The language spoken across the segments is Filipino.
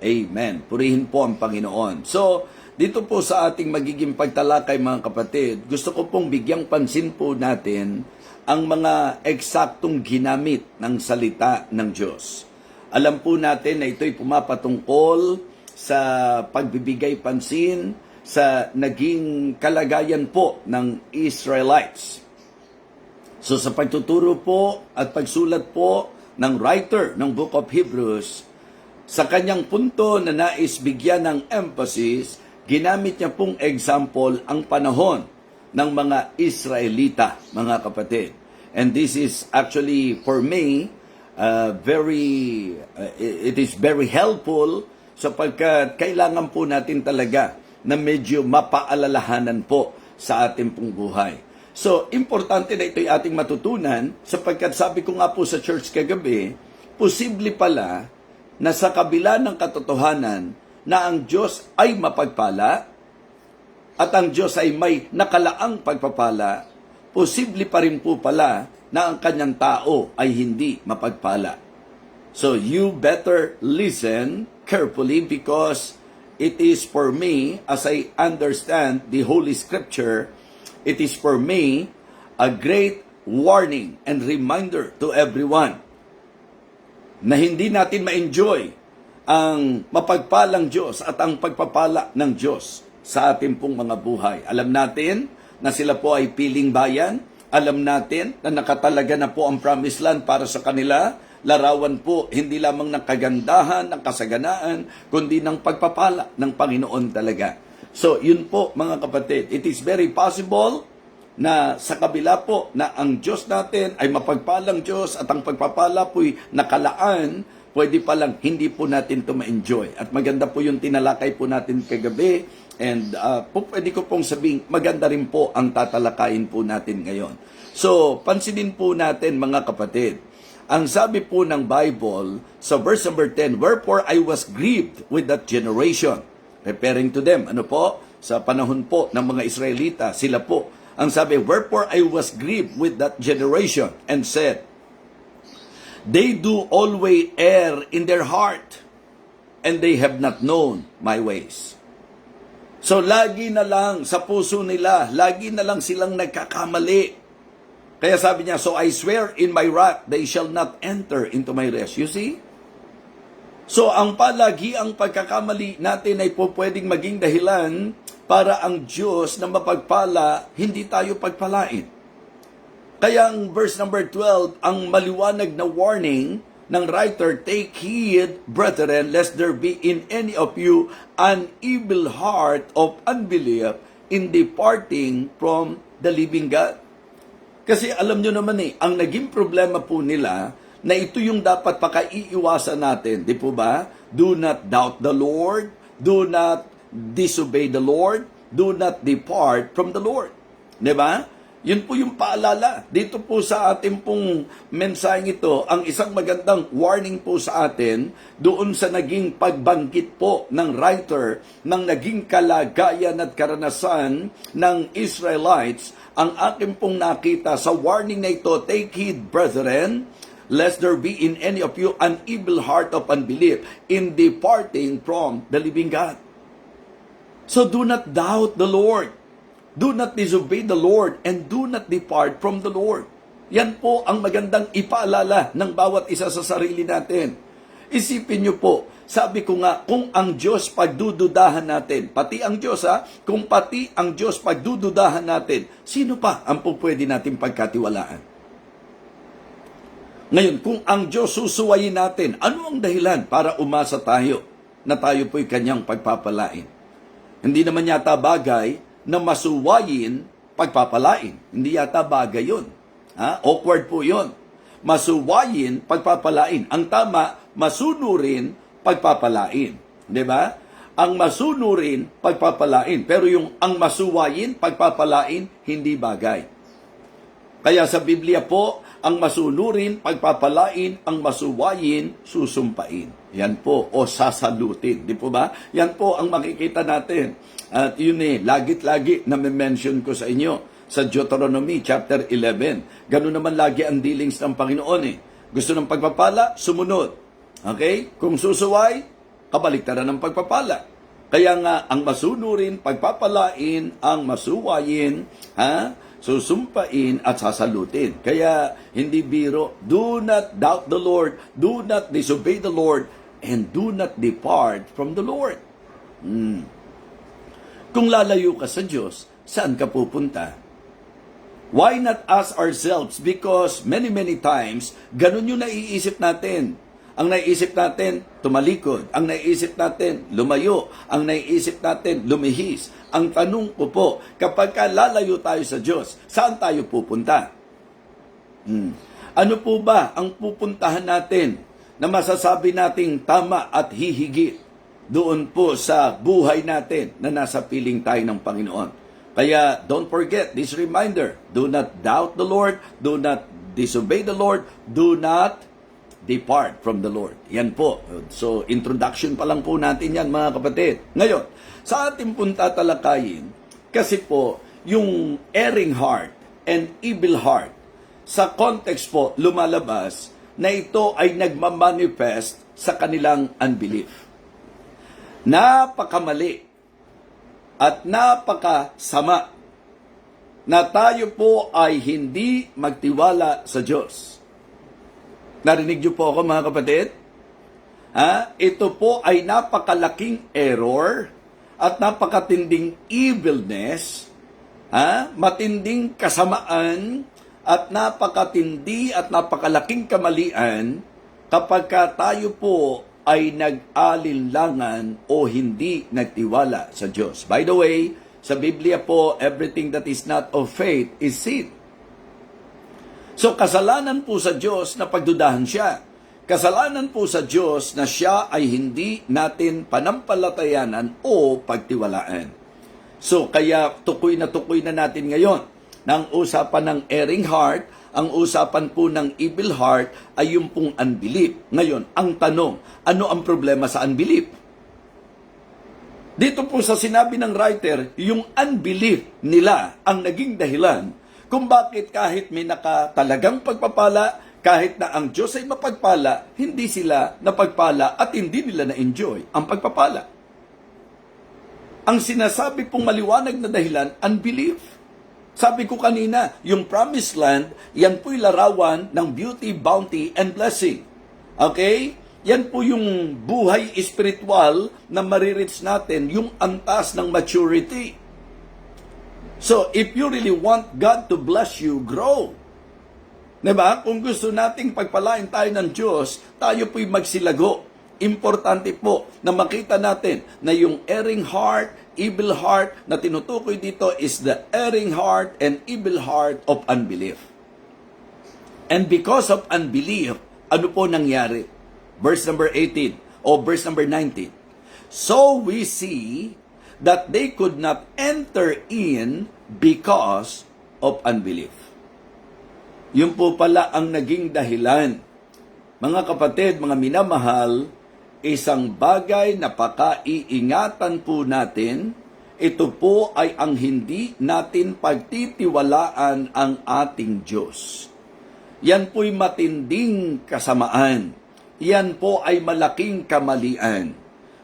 Amen. Purihin po ang Panginoon. So, dito po sa ating magiging pagtalakay mga kapatid, gusto ko pong bigyang pansin po natin ang mga eksaktong ginamit ng salita ng Diyos. Alam po natin na ito'y pumapatungkol sa pagbibigay pansin sa naging kalagayan po ng Israelites. So sa pagtuturo po at pagsulat po ng writer ng Book of Hebrews, sa kanyang punto na nais bigyan ng emphasis, ginamit niya pong example ang panahon ng mga Israelita, mga kapatid. And this is actually for me it is very helpful sapagkat kailangan po natin talaga na medyo mapaalalahanan po sa ating pong buhay. So, importante na ito'y ating matutunan sapagkat sabi ko nga po sa church kagabi, posible pala na sa kabila ng katotohanan na ang Diyos ay mapagpala at ang Diyos ay may nakalaang pagpapala, posible pa rin po pala na ang kanyang tao ay hindi mapagpala. So you better listen carefully because it is for me, as I understand the Holy Scripture, it is for me a great warning and reminder to everyone na hindi natin ma-enjoy ang mapagpalang Diyos at ang pagpapala ng Diyos sa ating pong mga buhay. Alam natin na sila po ay piling bayan. Alam natin na nakatalaga na po ang promised land para sa kanila. Larawan po hindi lamang ng kagandahan, ng kasaganaan, kundi ng pagpapala ng Panginoon talaga. So, yun po mga kapatid, it is very possible na sa kabila po na ang Diyos natin ay mapagpalang Diyos at ang pagpapala po'y nakalaan, pwede palang hindi po natin ito ma-enjoy. At maganda po yung tinalakay po natin kagabi and pwede ko pong sabihin, maganda rin po ang tatalakayin po natin ngayon. So, pansinin po natin mga kapatid, ang sabi po ng Bible sa verse number 10, "Wherefore I was grieved with that generation." Referring to them, ano po? Sa panahon po ng mga Israelita, sila po. Ang sabi, "Wherefore I was grieved with that generation and said, They do always err in their heart, and they have not known my ways." So lagi na lang sa puso nila, lagi na lang silang nagkakamali. Kaya sabi niya, "So I swear in my wrath, they shall not enter into my rest." You see? So ang palagiang pagkakamali natin ay po pwedeng maging dahilan para ang Diyos na mapagpala, hindi tayo pagpalain. Kaya ang verse number 12, ang maliwanag na warning ng writer, "Take heed, brethren, lest there be in any of you an evil heart of unbelief in departing from the living God." Kasi alam nyo naman ang naging problema po nila, na ito yung dapat pakaiiwasan natin, di po ba? Do not doubt the Lord, do not disobey the Lord, do not depart from the Lord. Di ba? Yun po yung paalala. Dito po sa ating pong mensaheng ito, ang isang magandang warning po sa atin doon sa naging pagbanggit po ng writer ng naging kalagayan at karanasan ng Israelites. Ang ating pong nakita sa warning na ito, "Take heed, brethren, lest there be in any of you an evil heart of unbelief in departing from the living God." So do not doubt the Lord. Do not disobey the Lord and do not depart from the Lord. Yan po ang magandang ipaalala ng bawat isa sa sarili natin. Isipin niyo po, sabi ko nga, kung ang Diyos pagdududahan natin, pati ang Diyos kung pati ang Diyos pagdududahan natin, sino pa ang pwede natin pagkatiwalaan? Ngayon, kung ang Diyos susuwayin natin, ano ang dahilan para umasa tayo na tayo po'y kanyang pagpapalain? Hindi naman yata bagay na masuwayin pagpapalain. Hindi yata bagay yun. Awkward po yun. Masuwayin pagpapalain. Ang tama, masunurin pagpapalain. Di ba? Ang masunurin pagpapalain. Pero yung ang masuwayin pagpapalain, hindi bagay. Kaya sa Biblia po, ang masunurin, pagpapalain, ang masuwayin, susumpain. Yan po, o sasalutin. Di po ba? Yan po ang makikita natin. At yun lagit-lagi na mention ko sa inyo sa Deuteronomy chapter 11. Ganun naman lagi ang dealings ng Panginoon Gusto ng pagpapala, sumunod. Okay? Kung susuway, kabaliktaran ng pagpapala. Kaya nga, ang masunurin, pagpapalain, ang masuwayin, susumpain at sasalutin. Kaya, hindi biro, do not doubt the Lord, do not disobey the Lord, and do not depart from the Lord. Kung lalayo ka sa Diyos, saan ka pupunta? Why not ask ourselves? Because many times, ganun yung naiisip natin. Ang naiisip natin, tumalikod. Ang naiisip natin, lumayo. Ang naiisip natin, lumihis. Ang tanong ko po, kapag lalayo tayo sa Diyos, saan tayo pupunta? Ano po ba ang pupuntahan natin na masasabi nating tama at hihigit doon po sa buhay natin na nasa piling tayo ng Panginoon? Kaya don't forget this reminder, do not doubt the Lord, do not disobey the Lord, do not depart from the Lord. Yan po. So, introduction pa lang po natin yan, mga kapatid. Ngayon, sa ating punta talakayin, kasi po, yung erring heart and evil heart, sa context po, lumalabas na ito ay nagmamanifest sa kanilang unbelief. Napakamali at napakasama na tayo po ay hindi magtiwala sa Diyos. Narinig niyo po ako, mga kapatid? Ito po ay napakalaking error at napakatinding evilness, matinding kasamaan at napakatindi at napakalaking kamalian kapag tayo po ay nag-alinlangan o hindi nagtiwala sa Diyos. By the way, sa Biblia po, everything that is not of faith is sin. So, kasalanan po sa Diyos na pagdudahan siya. Kasalanan po sa Diyos na siya ay hindi natin panampalatayanan o pagtiwalaan. So, kaya tukoy na natin ngayon ng usapan ng erring heart. Ang usapan po ng evil heart ay yung pong unbelief. Ngayon, ang tanong, ano ang problema sa unbelief? Dito po sa sinabi ng writer, yung unbelief nila ang naging dahilan kung bakit kahit may nakatalagang pagpapala, kahit na ang Diyos ay mapagpala, hindi sila napagpala at hindi nila na-enjoy ang pagpapala. Ang sinasabi pong maliwanag na dahilan, unbelief. Sabi ko kanina, yung promised land, yan po'y larawan ng beauty, bounty, and blessing. Okay? Yan po yung buhay espiritual na maririts natin, yung antas ng maturity. So, if you really want God to bless you, grow. Diba? Kung gusto nating pagpalain tayo ng Diyos, tayo po'y magsilago. Importante po na makita natin na yung erring heart, evil heart na tinutukoy dito is the erring heart and evil heart of unbelief. And because of unbelief, ano po nangyari? Verse number 18 o verse number 19. So we see that they could not enter in because of unbelief. Yun po pala ang naging dahilan. Mga kapatid, mga minamahal, isang bagay na pakaiingatan po natin, ito po ay ang hindi natin pagtitiwalaan ang ating Diyos. Yan po'y matinding kasamaan. Yan po ay malaking kamalian.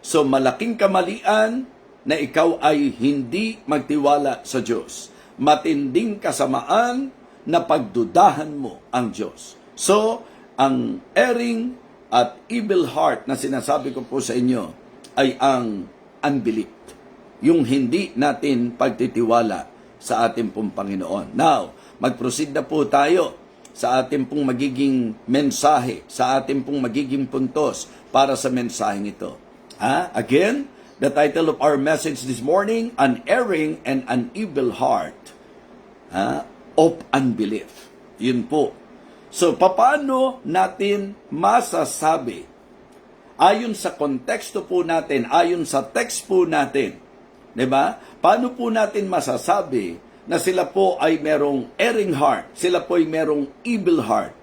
So malaking kamalian na ikaw ay hindi magtiwala sa Diyos. Matinding kasamaan na pagdudahan mo ang Diyos. So, ang erring at evil heart na sinasabi ko po sa inyo ay ang unbelief. Yung hindi natin pagtitiwala sa ating pong Panginoon. Now, mag-proceed na po tayo sa ating pong magiging mensahe, sa ating pong magiging puntos para sa mensaheng ito. Again, the title of our message this morning, An Erring and an Evil Heart of Unbelief. Yun po. So, paano natin masasabi, ayon sa konteksto po natin, ayon sa text po natin, diba? Paano po natin masasabi na sila po ay merong erring heart, sila po ay merong evil heart?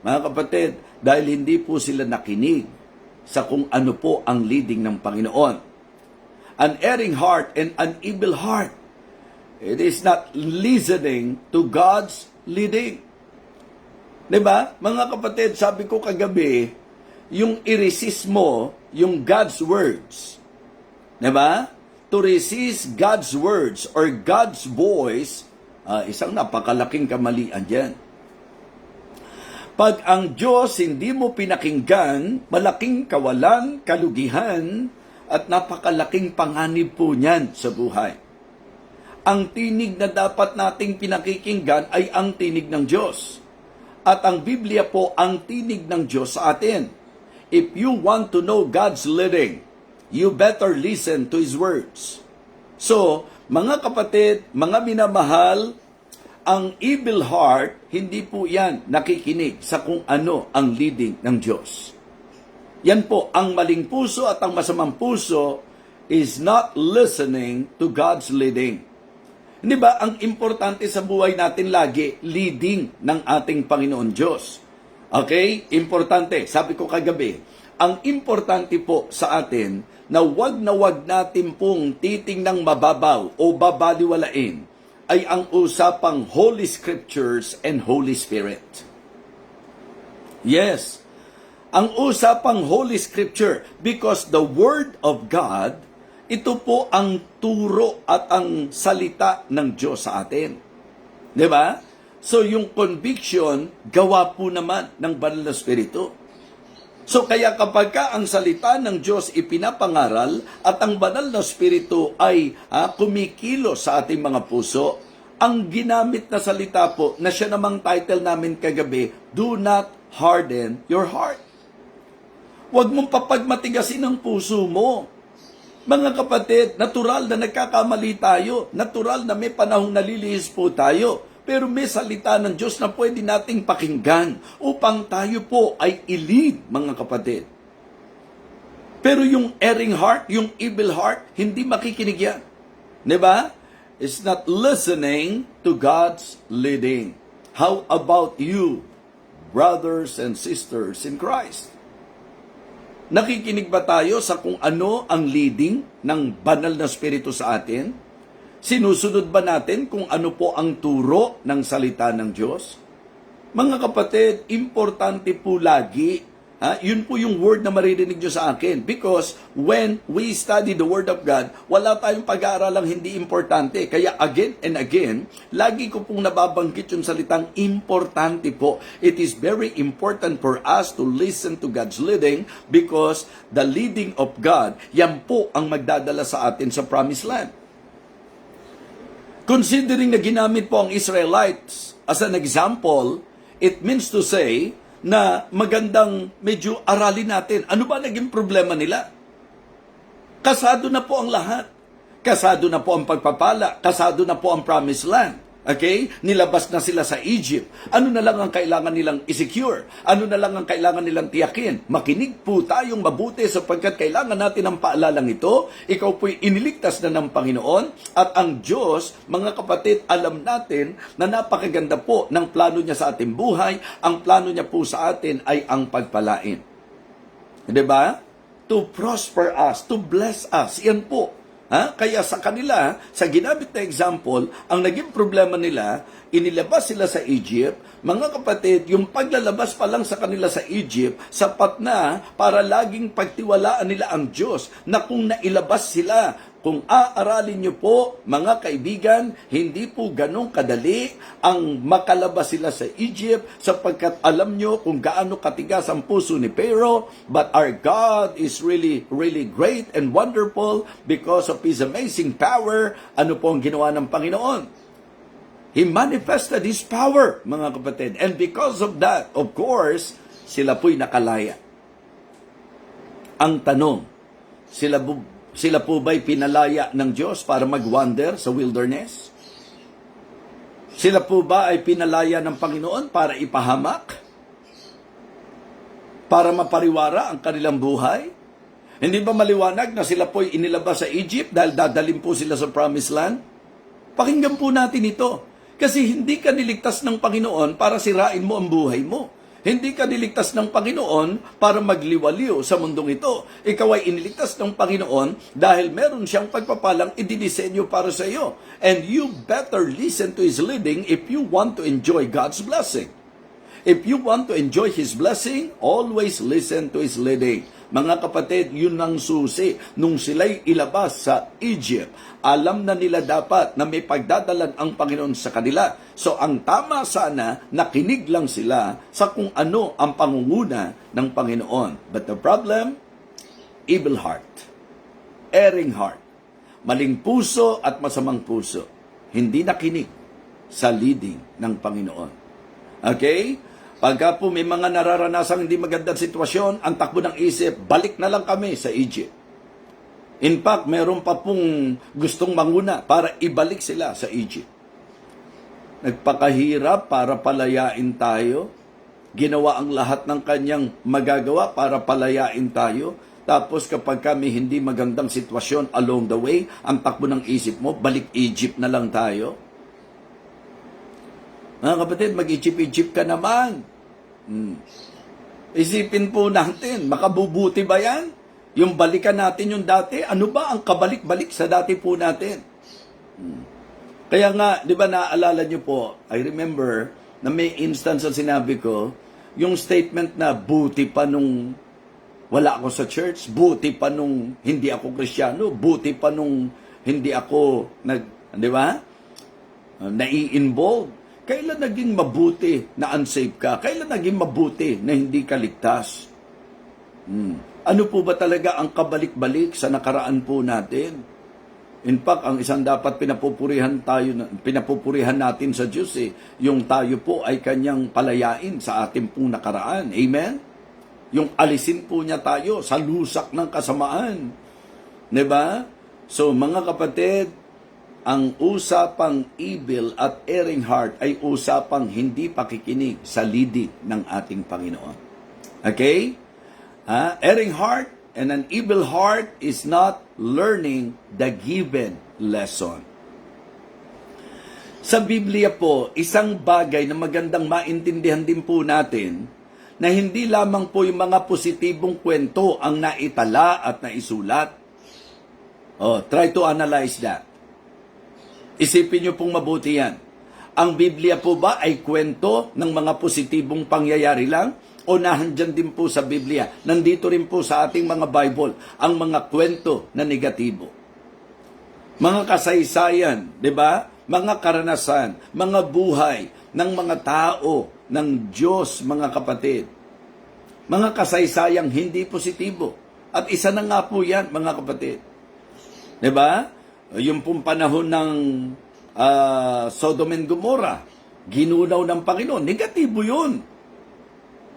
Mga kapatid, dahil hindi po sila nakinig sa kung ano po ang leading ng Panginoon. An erring heart and an evil heart, it is not listening to God's leading. Diba? Mga kapatid, sabi ko kagabi, yung i-resist mo yung God's words. Diba? To resist God's words or God's voice, isang napakalaking kamalian dyan. Pag ang Diyos hindi mo pinakinggan, malaking kawalan, kalugihan, at napakalaking panganib po niyan sa buhay. Ang tinig na dapat nating pinakikinggan ay ang tinig ng Diyos. At ang Biblia po ang tinig ng Diyos sa atin. If you want to know God's leading, you better listen to His words. So, mga kapatid, mga minamahal, ang evil heart, hindi po yan nakikinig sa kung ano ang leading ng Diyos. Yan po, ang maling puso at ang masamang puso is not listening to God's leading. Hindi ba, ang importante sa buhay natin lagi, leading ng ating Panginoon Diyos. Okay? Importante. Sabi ko kagabi, ang importante po sa atin na wag natin pong titingnang mababaw o babaliwalain ay ang usapang Holy Scriptures and Holy Spirit. Yes, ang usapang Holy Scripture, because the Word of God, ito po ang turo at ang salita ng Diyos sa atin. Di ba? So yung conviction, gawa po naman ng Banal na Espiritu. So kaya kapag ang salita ng Diyos ipinapangaral at ang Banal na Espiritu ay kumikilos sa ating mga puso, ang ginamit na salita po, na siya namang title namin kagabi, do not harden your heart. Huwag mong papagmatigasin ang puso mo. Mga kapatid, natural na nagkakamali tayo. Natural na may panahong nalilihis po tayo. Pero may salita ng Diyos na pwede nating pakinggan upang tayo po ay i-lead, mga kapatid. Pero yung erring heart, yung evil heart, hindi makikinig yan. Diba? It's not listening to God's leading. How about you, brothers and sisters in Christ? Nakikinig ba tayo sa kung ano ang leading ng banal na Espiritu sa atin? Sinusunod ba natin kung ano po ang turo ng salita ng Diyos? Mga kapatid, importante po lagi, yun po yung word na maririnig nyo sa akin. Because when we study the Word of God, wala tayong pag-aaralang hindi importante. Kaya again and again, lagi ko pong nababanggit yung salitang importante po. It is very important for us to listen to God's leading because the leading of God, yan po ang magdadala sa atin sa Promised Land. Considering na ginamit po ang Israelites as an example, it means to say na magandang medyo aralin natin. Ano ba naging problema nila? Kasado na po ang lahat. Kasado na po ang pagpapala. Kasado na po ang Promised Land. Okay? Nilabas na sila sa Egypt. Ano na lang ang kailangan nilang i-secure? Ano na lang ang kailangan nilang tiyakin? Makinig po tayong mabuti sapagkat kailangan natin ang paalalang ito. Ikaw po'y iniligtas na ng Panginoon at ang Diyos, mga kapatid, alam natin na napakaganda po ng plano niya sa ating buhay. Ang plano niya po sa atin ay ang pagpalain. Diba? To prosper us, to bless us. Yan po. Kaya sa kanila, sa ginamit na example, ang naging problema nila, inilabas sila sa Egypt. Mga kapatid, yung paglalabas pa lang sa kanila sa Egypt, sapat na para laging pagtiwalaan nila ang Diyos na kung nailabas sila. Kung aaralin niyo po, mga kaibigan, hindi po ganong kadali ang makalabas sila sa Egypt sapagkat alam niyo kung gaano katigas ang puso ni Pharaoh. But our God is really, really great and wonderful because of His amazing power. Ano po ang ginawa ng Panginoon? He manifested His power, mga kapatid. And because of that, of course, sila po'y nakalaya. Ang tanong, sila po ba'y pinalaya ng Diyos para mag-wander sa wilderness? Sila po ba ay pinalaya ng Panginoon para ipahamak? Para mapariwara ang kanilang buhay? Hindi ba maliwanag na sila po'y inilabas sa Egypt dahil dadalhin po sila sa Promised Land? Pakinggan po natin ito. Kasi hindi ka niligtas ng Panginoon para sirain mo ang buhay mo. Hindi ka niligtas ng Panginoon para magliwaliw sa mundong ito. Ikaw ay iniligtas ng Panginoon dahil meron siyang pagpapalang idinisenyo para sa iyo. And you better listen to His leading if you want to enjoy God's blessing. If you want to enjoy His blessing, always listen to His leading. Mga kapatid, yun ang susi. Nung sila'y ilabas sa Egypt, alam na nila dapat na may pagdadalan ang Panginoon sa kanila. So ang tama sana, nakinig lang sila sa kung ano ang pangunguna ng Panginoon. But the problem, evil heart, erring heart, maling puso at masamang puso, hindi nakinig sa leading ng Panginoon. Okay? Pagka po may mga nararanasang hindi magandang sitwasyon, ang takbo ng isip, balik na lang kami sa Egypt. In fact, meron pa pong gustong manguna para ibalik sila sa Egypt. Nagpakahirap para palayain tayo. Ginawa ang lahat ng kanyang magagawa para palayain tayo. Tapos kapag kami hindi magandang sitwasyon along the way, ang takbo ng isip mo, balik Egypt na lang tayo. Mga kapatid, mag-Egypt ka naman. Isipin po natin, makabubuti ba yan? Yung balikan natin yung dati, ano ba ang kabalik-balik sa dati po natin? Kaya nga, di ba naaalala nyo po, I remember na may instance na sinabi ko, yung statement na buti pa nung wala ako sa church, buti pa nung hindi ako Kristiyano, buti pa nung hindi ako di ba? Nai-involve. Kailan naging mabuti na unsafe ka? Kailan naging mabuti na hindi ka ligtas? Ano po ba talaga ang kabalik-balik sa nakaraan po natin? In fact, ang isang dapat pinapupurihan natin sa Diyos, yung tayo po ay kanyang palayain sa ating pong nakaraan. Amen? Yung alisin po niya tayo sa lusak ng kasamaan. Diba? So, mga kapatid, ang usapang evil at erring heart ay usapang hindi pakikinig sa leading ng ating Panginoon. Okay? Erring heart and an evil heart is not learning the given lesson. Sa Biblia po, isang bagay na magandang maintindihan din po natin na hindi lamang po yung mga positibong kwento ang naitala at naisulat. Try to analyze that. Isipin niyo pong mabuti yan. Ang Biblia po ba ay kwento ng mga positibong pangyayari lang? O nahandyan din po sa Biblia? Nandito rin po sa ating mga Bible ang mga kwento na negatibo. Mga kasaysayan, di ba? Mga karanasan, mga buhay ng mga tao ng Diyos, mga kapatid. Mga kasaysayang hindi positibo. At isa na nga po yan, mga kapatid. Di ba? Yung pong panahon ng Sodom and Gomorrah, ginunaw ng Panginoon. Negatibo yun.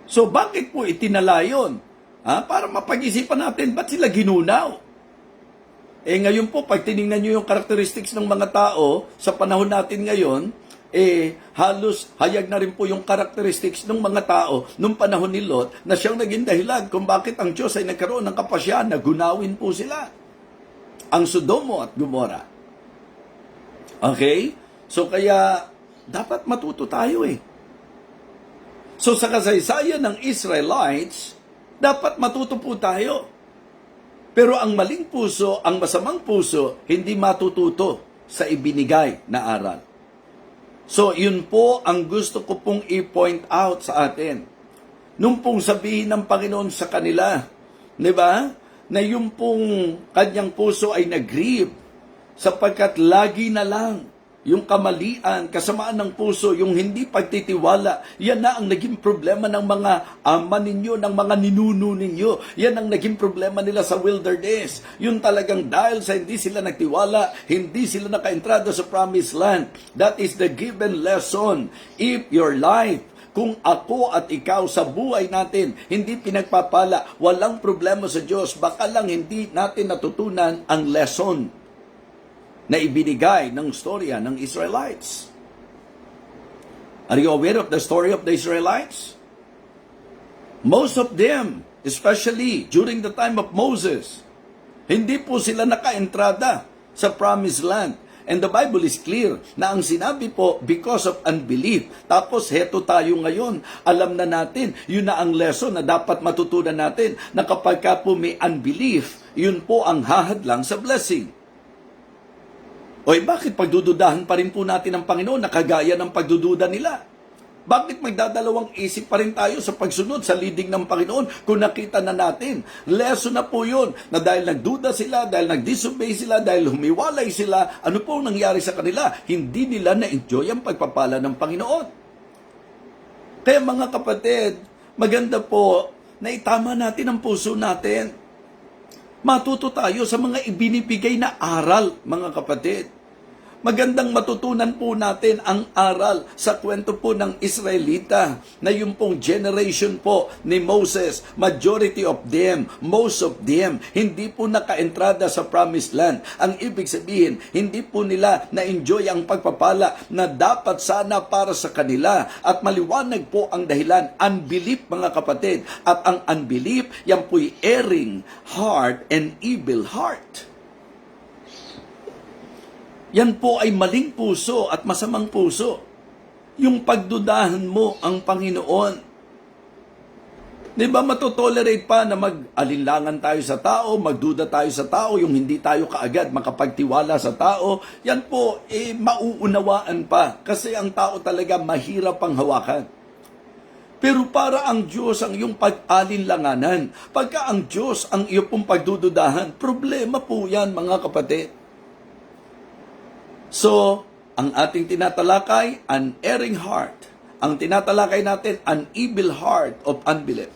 So bakit po itinala yun? Para mapag-isipan natin, ba't sila ginunaw? Ngayon po, pag tinignan nyo yung characteristics ng mga tao sa panahon natin ngayon, halos hayag na rin po yung characteristics ng mga tao nung panahon ni Lot na siyang naging dahilan kung bakit ang Diyos ay nagkaroon ng kapasyahan na gunawin po sila. Ang Sodomo at Gomorrah. Okay? So kaya, dapat matuto tayo So sa kasaysayan ng Israelites, dapat matuto po tayo. Pero ang maling puso, ang masamang puso, hindi matututo sa ibinigay na aral. So yun po ang gusto ko pong i-point out sa atin. Nung pong sabihin ng Panginoon sa kanila, di ba? Na yung pong kanyang puso ay nag-grieve sapagkat lagi na lang yung kamalian, kasamaan ng puso, yung hindi pagtitiwala, yan na ang naging problema ng mga ama ninyo, ng mga ninuno ninyo. Yan ang naging problema nila sa wilderness. Yun talagang dahil sa hindi sila nagtiwala, hindi sila nakaentrada sa promised land. That is the given lesson. If your life, kung ako at ikaw sa buhay natin, hindi pinagpapala, walang problema sa Diyos, baka lang hindi natin natutunan ang lesson na ibinigay ng storya ng Israelites. Are you aware of the story of the Israelites? Most of them, especially during the time of Moses, hindi po sila nakaentrada sa promised land. And the Bible is clear na ang sinabi po, because of unbelief. Tapos heto tayo ngayon, alam na natin, yun na ang lesson na dapat matutunan natin, na kapag ka po may unbelief, yun po ang hahadlang sa blessing. Bakit pagdududahan pa rin po natin ang Panginoon na kagaya ng pagdududa nila? Bakit magdadalawang isip pa rin tayo sa pagsunod sa leading ng Panginoon kung nakita na natin? Lesson na po yun na dahil nagduda sila, dahil nag-disobey sila, dahil humiwalay sila, ano po nangyari sa kanila? Hindi nila na-enjoy ang pagpapala ng Panginoon. Kaya mga kapatid, maganda po na itama natin ang puso natin. Matuto tayo sa mga ibinibigay na aral, mga kapatid. Magandang matutunan po natin ang aral sa kwento po ng Israelita na yung pong generation po ni Moses, majority of them, most of them, hindi po nakaentrada sa promised land. Ang ibig sabihin, hindi po nila na-enjoy ang pagpapala na dapat sana para sa kanila. At maliwanag po ang dahilan, unbelief mga kapatid. At ang unbelief, yan po'y erring heart and evil heart. Yan po ay maling puso at masamang puso. Yung pagdudahan mo ang Panginoon. Di ba matotolerate pa na mag-alinlangan tayo sa tao, magduda tayo sa tao, yung hindi tayo kaagad makapagtiwala sa tao, yan po mauunawaan pa. Kasi ang tao talaga mahirap ang hawakan. Pero para ang Diyos ang iyong pag-alinlanganan, pagka ang Diyos ang iyong pong pagdududahan, problema po yan mga kapatid. So, ang ating tinatalakay, an erring heart. Ang tinatalakay natin, an evil heart of unbelief.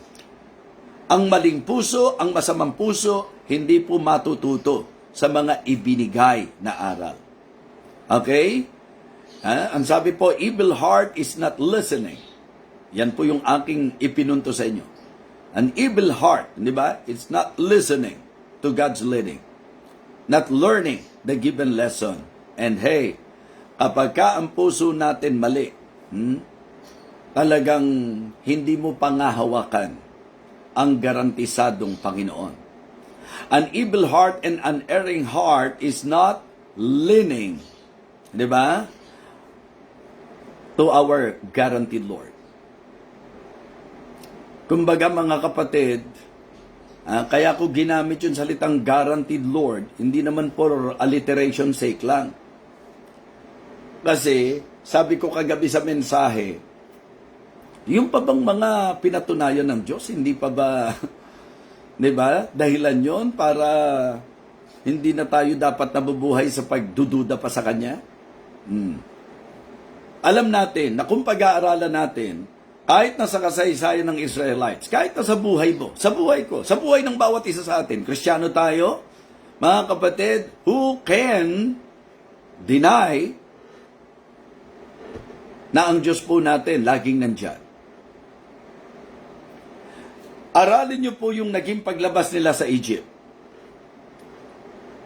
Ang maling puso, ang masamang puso, hindi po matututo sa mga ibinigay na aral. Okay? Ang sabi po, evil heart is not listening. Yan po yung aking ipinunto sa inyo. An evil heart, di ba? It's not listening to God's leading. Not learning the given lesson. And hey, kapag ka ang puso natin mali, talagang hindi mo pangahawakan ang garantisadong Panginoon. An evil heart and an erring heart is not leaning, di ba, to our guaranteed Lord. Kumbaga mga kapatid, kaya ko ginamit yung salitang guaranteed Lord, hindi naman for alliteration sake lang. Kasi, sabi ko kagabi sa mensahe, yung pa bang mga pinatunayan ng Diyos, hindi pa ba, di ba, dahilan yon para hindi na tayo dapat nabubuhay sa pagdududa pa sa Kanya? Alam natin na kung pag-aaralan natin, kahit na sa kasaysayan ng Israelites, kahit na sa buhay mo, sa buhay ko, sa buhay ng bawat isa sa atin, Kristiyano tayo, mga kapatid, who can deny na ang Diyos po natin laging nandyan. Aralin niyo po yung naging paglabas nila sa Egypt.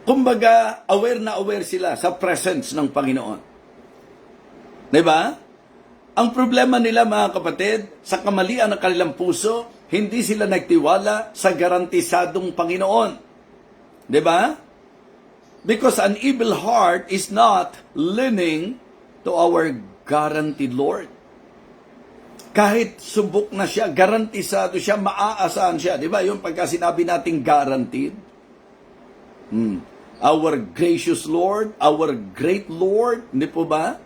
Kumbaga, aware na aware sila sa presence ng Panginoon. Diba? Ang problema nila mga kapatid, sa kamalian ng kanilang puso, hindi sila nagtiwala sa garantisadong Panginoon. Diba? Because an evil heart is not leaning to our guaranteed Lord. Kahit subok na siya, garantisado siya, maaasahan siya. Di ba? Yung pagka sinabi natin guaranteed. Our gracious Lord, our great Lord. Hindi po ba?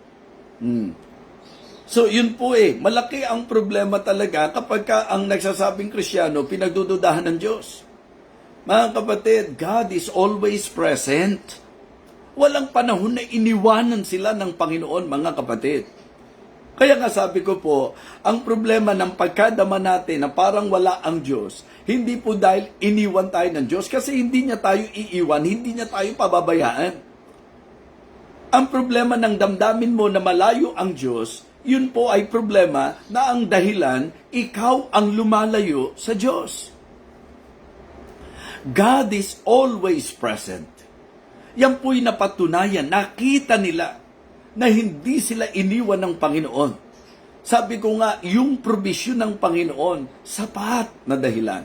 So, yun po malaki ang problema talaga kapag ka ang nagsasabing Kristiyano, pinagdududahan ng Diyos. Mga kapatid, God is always present. Walang panahon na iniwanan sila ng Panginoon, mga kapatid. Kaya nga sabi ko po, ang problema ng pagkadama natin na parang wala ang Diyos, hindi po dahil iniwan tayo ng Diyos, kasi hindi niya tayo iiwan, hindi niya tayo pababayaan. Ang problema ng damdamin mo na malayo ang Diyos, yun po ay problema na ang dahilan, ikaw ang lumalayo sa Diyos. God is always present. Yan po'y napatunayan, nakita nila na hindi sila iniwan ng Panginoon. Sabi ko nga, yung provision ng Panginoon, sapat na dahilan.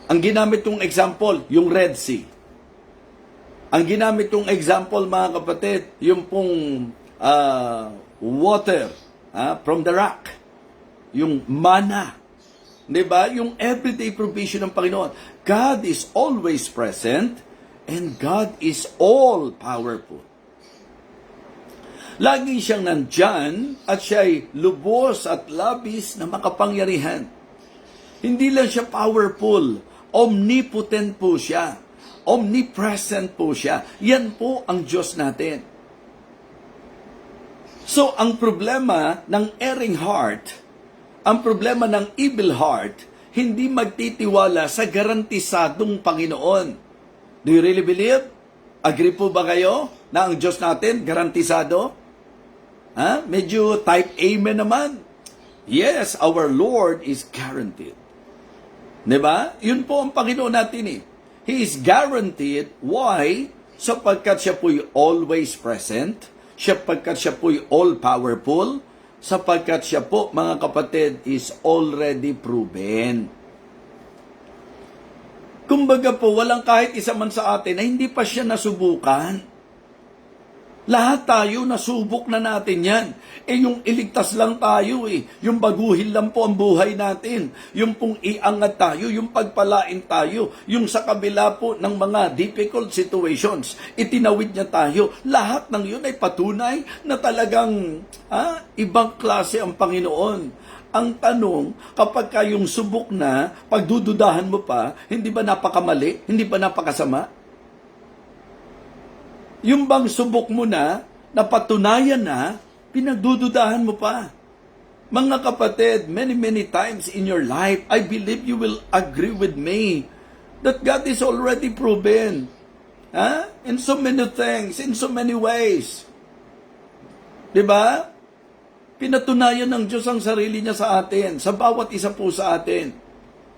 Ang ginamit kong example, yung Red Sea. Ang ginamit kong example, mga kapatid, yung pong water from the rock. Yung manna. Diba? Yung everyday provision ng Panginoon. God is always present and God is all-powerful. Lagi siyang nandyan at siya'y lubos at labis na makapangyarihan. Hindi lang siya powerful, omnipotent po siya. Omnipresent po siya. Yan po ang Diyos natin. So, ang problema ng erring heart, ang problema ng evil heart, hindi magtitiwala sa garantisadong Panginoon. Do you really believe? Agree po ba kayo na ang Diyos natin garantisado? Medyo type amen naman. Yes, our Lord is guaranteed. Diba? Yun po ang Panginoon natin eh. He is guaranteed. Why? Sapagkat siya po'y always present. Sapagkat siya po'y all-powerful. Sapagkat siya po, mga kapatid, is already proven. Kumbaga po, walang kahit isa man sa atin na hindi pa siya nasubukan. Lahat tayo, nasubok na natin yan. Yung iligtas lang tayo Yung baguhin lang po ang buhay natin. Yung pong iangat tayo, yung pagpalain tayo. Yung sa kabila po ng mga difficult situations, itinawid niya tayo. Lahat ng yun ay patunay na talagang ibang klase ang Panginoon. Ang tanong, kapag kayong subok na, pagdududahan mo pa, hindi ba napakamali? Hindi ba napakasama? Yung bang subok mo na, napatunayan na, pinagdududahan mo pa. Mga kapatid, many times in your life, I believe you will agree with me that God is already proven. In so many things, in so many ways. Diba? Pinatunayan ng Diyos ang sarili niya sa atin, sa bawat isa po sa atin.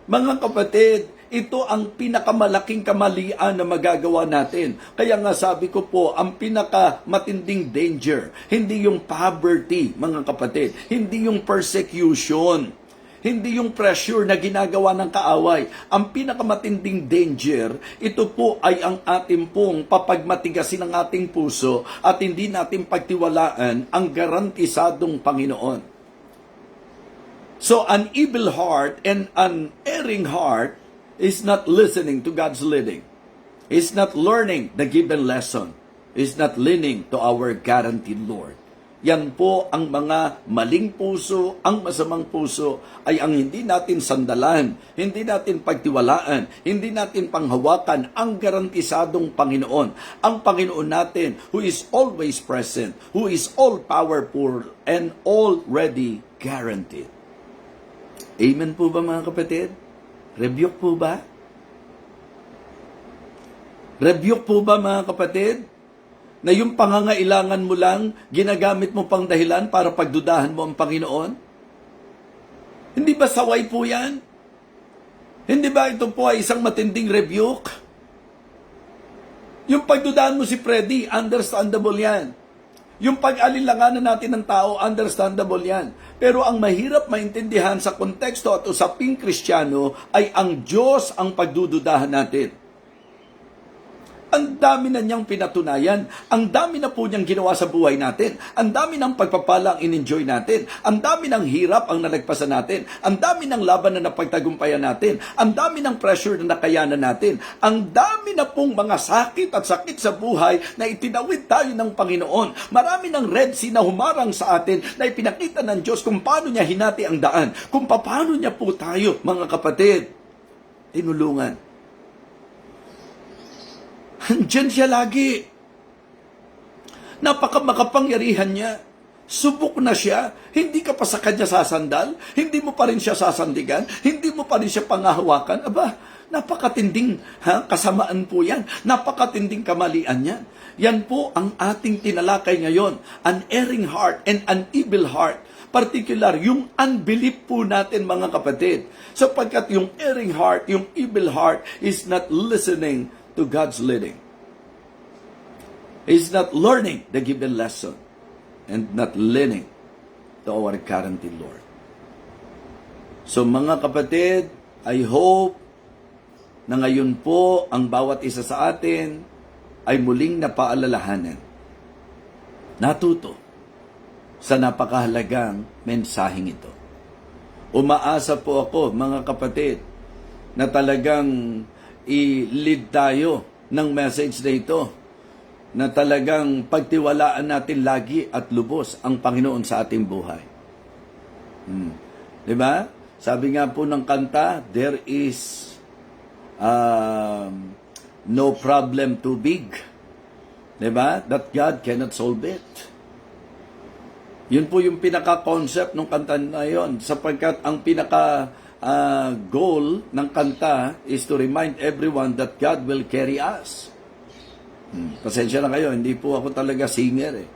Mga kapatid, ito ang pinakamalaking kamalian na magagawa natin. Kaya nga sabi ko po, ang pinakamatinding danger, hindi yung poverty, mga kapatid, hindi yung persecution, hindi yung pressure na ginagawa ng kaaway. Ang pinakamatinding danger, ito po ay ang ating pong papagmatigasin ng ating puso at hindi natin pagtiwalaan ang garantisadong Panginoon. So, an evil heart and an erring heart is not listening to God's leading. Is not learning the given lesson. Is not leaning to our guaranteed Lord. Yan po ang mga maling puso, ang masamang puso ay ang hindi natin sandalan, hindi natin pagtiwalaan, hindi natin panghawakan ang garantisadong Panginoon. Ang Panginoon natin who is always present, who is all-powerful and already guaranteed. Amen po ba mga kapatid? Rebuke po ba? Rebuke po ba mga kapatid? Na yung pangangailangan mo lang, ginagamit mo pang dahilan para pagdudahan mo ang Panginoon? Hindi ba saway po yan? Hindi ba ito po ay isang matinding rebuke? Yung pagdudahan mo si Freddy, understandable yan. Yung pag-alilanganan natin ng tao, understandable yan. Pero ang mahirap maintindihan sa konteksto at usaping Kristiyano ay ang Diyos ang pagdududahan natin. Ang dami na niyang pinatunayan. Ang dami na po niyang ginawa sa buhay natin. Ang dami ng pagpapala ang in-enjoy natin. Ang dami ng hirap ang nalagpasan natin. Ang dami ng laban na napagtagumpayan natin. Ang dami ng pressure na nakayanan natin. Ang dami na pong mga sakit at sakit sa buhay na itinawid tayo ng Panginoon. Marami ng Red Sea na humarang sa atin na ipinakita ng Diyos kung paano niya hinati ang daan. Kung paano niya po tayo, mga kapatid, tinulungan. Diyan siya lagi. Napakamakapangyarihan niya. Subok na siya. Hindi ka pa sa kanya sasandal. Hindi mo pa rin siya sasandigan. Hindi mo pa rin siya pangahawakan. Aba, napakatinding kasamaan po yan. Napakatinding kamalian yan. Yan po ang ating tinalakay ngayon. An erring heart and an evil heart. Particular, yung unbelief po natin mga kapatid. Sapagkat yung erring heart, yung evil heart is not listening to God's leading. He's not learning the given lesson and not leaning to our guaranteed Lord. So mga kapatid, I hope na ngayon po ang bawat isa sa atin ay muling napaalalahanan, natuto sa napakahalagang mensaheng ito. Umaasa po ako mga kapatid na talagang i-lead tayo ng message na ito na talagang pagtiwalaan natin lagi at lubos ang Panginoon sa ating buhay. Di ba? Sabi nga po ng kanta, there is no problem too big. Di ba? That God cannot solve it. Yun po yung pinaka-concept ng kanta na yun, sapagkat ang pinaka-goal ng kanta is to remind everyone that God will carry us. Pasensya na kayo, hindi po ako talaga singer eh.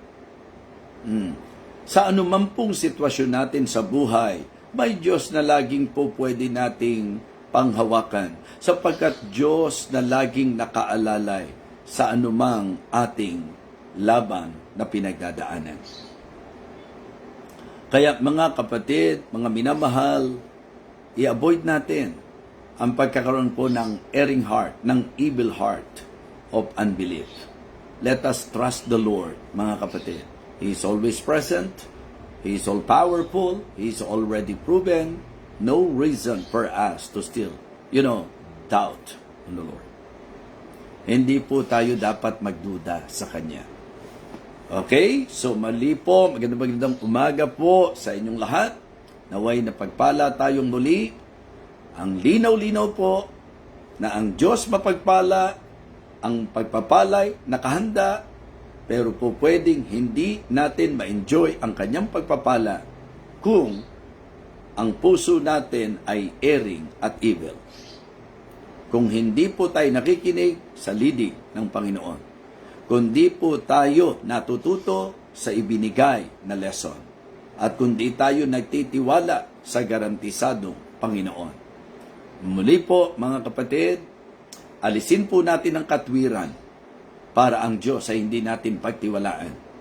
Sa anuman pong sitwasyon natin sa buhay, may Diyos na laging po pwede nating panghawakan, sapagkat Diyos na laging nakaalalay sa anumang ating laban na pinagdadaanan. Kaya mga kapatid, mga minamahal, i-avoid natin ang pagkakaroon po ng erring heart, ng evil heart of unbelief. Let us trust the Lord, mga kapatid. He is always present. He is all-powerful. He is already proven. No reason for us to still, doubt on the Lord. Hindi po tayo dapat magduda sa Kanya. Okay? So, mali po. Magandang umaga po sa inyong lahat. Naway na pagpala tayong muli. Ang linaw-linaw po na ang Diyos mapagpala, ang pagpapalay, nakahanda, pero po pwedeng hindi natin ma-enjoy ang kanyang pagpapala kung ang puso natin ay erring at evil. Kung hindi po tayo nakikinig sa leading ng Panginoon, kundi po tayo natututo sa ibinigay na lesson, at kundi tayo nagtitiwala sa garantisadong Panginoon. Muli po, mga kapatid, alisin po natin ang katwiran para ang Diyos ay hindi natin pagtiwalaan.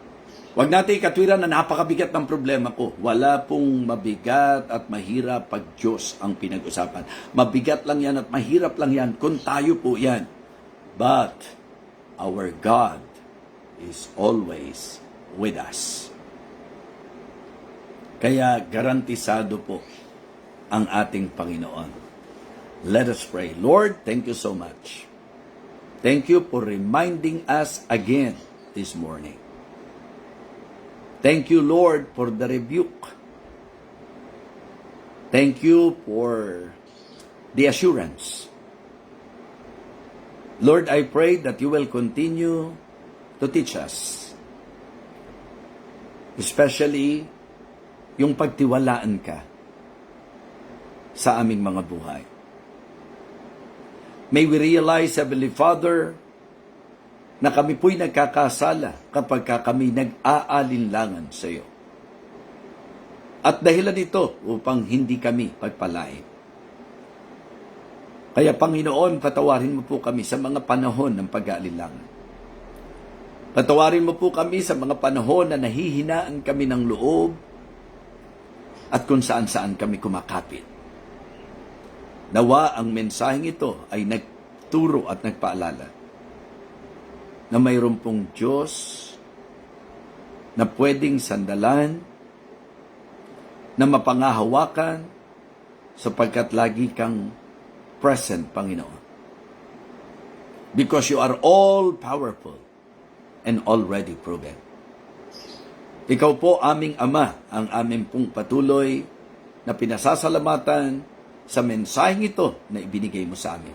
Huwag natin katwiran na napakabigat ng problema ko. Wala pong mabigat at mahirap pag Diyos ang pinag-usapan. Mabigat lang yan at mahirap lang yan kung tayo po yan. But our God is always with us. Kaya garantisado po ang ating Panginoon. Let us pray. Lord, thank you so much. Thank you for reminding us again this morning. Thank you, Lord, for the rebuke. Thank you for the assurance. Lord, I pray that you will continue to teach us, especially yung pagtiwalaan ka sa aming mga buhay. May we realize, Heavenly Father, na kami po'y nagkakasala kapag kami nag-aalinlangan sa iyo. At dahilan ito upang hindi kami pagpalain. Kaya Panginoon, patawarin mo po kami sa mga panahon ng pag-aalinlangan. Patawarin mo po kami sa mga panahon na nahihinaan kami ng loob at kung saan-saan kami kumakapit. Nawa ang mensaheng ito ay nagturo at nagpaalala na mayroon pong Diyos na pwedeng sandalan, na mapangahawakan, sapagkat lagi kang present, Panginoon. Because you are all-powerful and already proven. Ikaw po aming Ama, ang aming pong patuloy na pinasasalamatan sa mensaheng ito na ibinigay mo sa amin.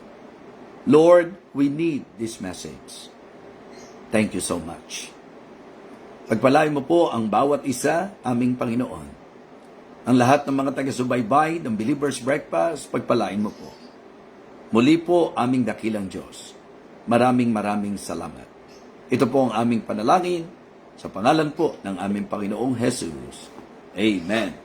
Lord, we need this message. Thank you so much. Pagpalain mo po ang bawat isa, aming Panginoon. Ang lahat ng mga taga-subaybay ng Believer's Breakfast, pagpalain mo po. Muli po, aming dakilang Diyos. Maraming salamat. Ito po ang aming panalangin sa pangalan po ng aming Panginoong Jesus. Amen.